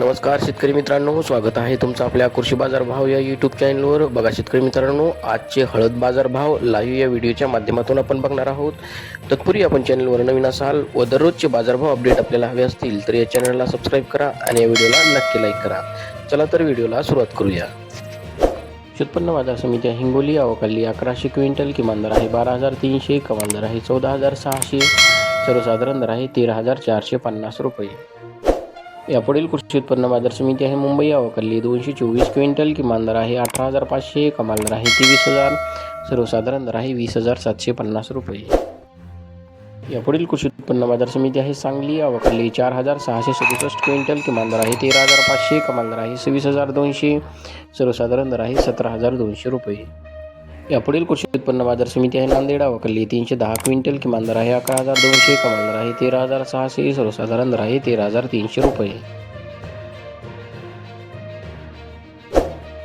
नमस्कार शेतकरी मित्रांनो, स्वागत आहे तुमचं आपल्या कृषी बाजार भाव या यूट्यूब चॅनलवर. बघा शेतकरी मित्रांनो, आजचे हळद बाजार भाव लाईव्ह या व्हिडिओच्या माध्यमातून आपण बघणार आहोत. तत्पूर्वी आपण चॅनलवर नवीन असाल व दररोजचे बाजारभाव अपडेट आपल्याला हवे असतील तर या चॅनलला सबस्क्राईब करा आणि या व्हिडिओला नक्की लाईक करा. चला तर व्हिडिओला सुरुवात करूया. उत्पन्न बाजार समिती हिंगोली आवकाली 1100 क्विंटल, किमान दर आहे 12,300, कमाल दर आहे 14,600, सर्वसाधारण दर आहे 13,450 रुपये. यापुढील कृषी उत्पन्न बाजार समिती आहे मुंबई आवकाली 224 क्विंटल, किमान दर आहे 18,500, कमाल दर आहे 23,000, सर्वसाधारण दर आहे 20,750 रुपये. यापुढील कृषी उत्पन्न बाजार समिती आहे सांगली आवकाली 4,667 क्विंटल, किमान दर आहे 13,500, कमाल दर आहे 26,200, सर्वसाधारण दर आहे 17,200 रुपये. यापुढील कृषी उत्पन्न बाजार समिती आहे नांदेड आवकाली 310 क्विंटल, किमान दर आहे 11,200, कमाल दर आहे 13,600, सर्वसाधारण दर आहे 13,300 रुपये.